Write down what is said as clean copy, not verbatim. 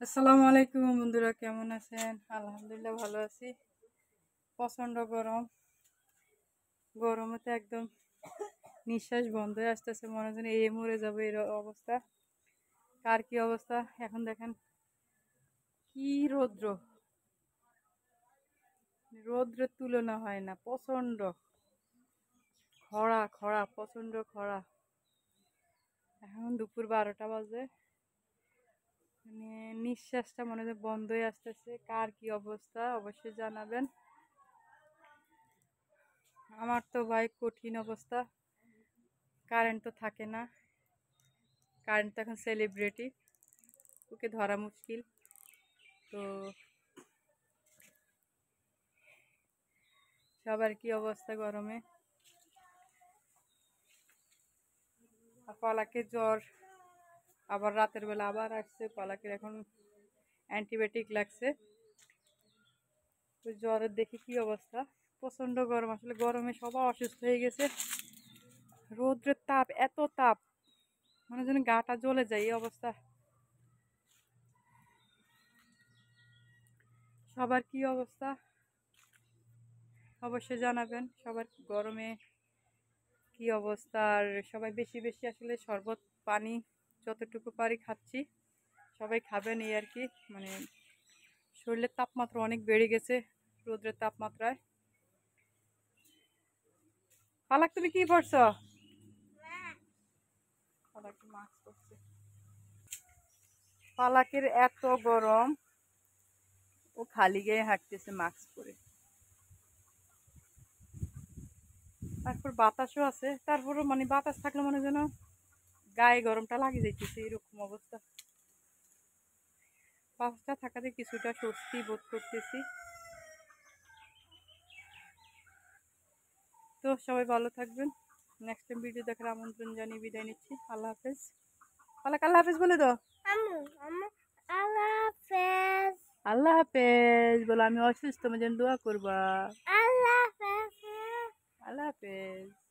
আসসালামু আলাইকুম বন্ধুরা, কেমন আছেন? আলহামদুলিল্লাহ ভালো আছি। প্রচণ্ড গরম। গরমে তো একদম নিঃশ্বাস বন্ধ হয়ে আসতেছে, মনে হয় যেন মরে যাবে এর অবস্থা। কার কি অবস্থা এখন দেখেন, কি রৌদ্র! রৌদ্রের তুলনা হয় না, প্রচণ্ড খরা খরা, প্রচণ্ড খরা। এখন দুপুর 12টা বাজে, মানে নিঃশ্বাসটা মনে হয় বন্ধ হয়ে আসতেছে। কার কি অবস্থা অবশ্যই জানাবেন। আমার তো ভাই কঠিন অবস্থা। কারেন্ট তো থাকে না। কারেন্ট তো এখন সেলিব্রিটি, ওকে ধরা মুশকিল। তো সবার কি অবস্থা গরমে। আর পলাকে জ্বর, আবার রাতের বেলা আবার আসছে। পলাকের এখন অ্যান্টিবায়োটিক লাগছে। তো জ্বরের দেখি কি অবস্থা। প্রচণ্ড গরম, আসলে গরমে সবাই অসুস্থ হয়ে গেছে। রৌদ্রের তাপ, এত তাপ, মনে যেন গাটা জ্বলে যায় এই অবস্থা। সবার কি অবস্থা অবশ্যই জানাবেন। সবার গরমে কি অবস্থা। আর সবাই বেশি বেশি আসলে শরবত পানি যতটুকু পারি খাচ্ছি। সবাই খাবেন এই আর কি। মানে শরীরের তাপমাত্রা অনেক বেড়ে গেছে রোদ্রের তাপমাত্রায়। পালাক, তুমি কি পড়ছো? পালাক মাস্ক পরছে। পালাকের এত গরম, ও খালি গায়ে হাঁটতেছে মাস্ক পরে। তারপর বাতাসও আছে, তারপরও মানে বাতাস থাকলে মনে যেন গায়ে গরমটা লাগে যাইতেছে, এরকম অবস্থা। বাতাসটা থাকাতে কিছুটা স্বস্তি বোধ করতেছি। তো সবাই ভালো থাকবেন। নেক্সট টাইম ভিডিও দেখার আমন্ত্রণ জানিয়ে বিদায় নিচ্ছি। আল্লাহ হাফেজ। পালাক আল্লাহ হাফেজ বলে দাও। আল্লাহ হাফেজ। আল্লাহ হাফেজ বলো, আমি অসুস্থ, আমার জন্য দোয়া করবা। আল্লাহ হাফেজ। আল্লাহ হাফেজ।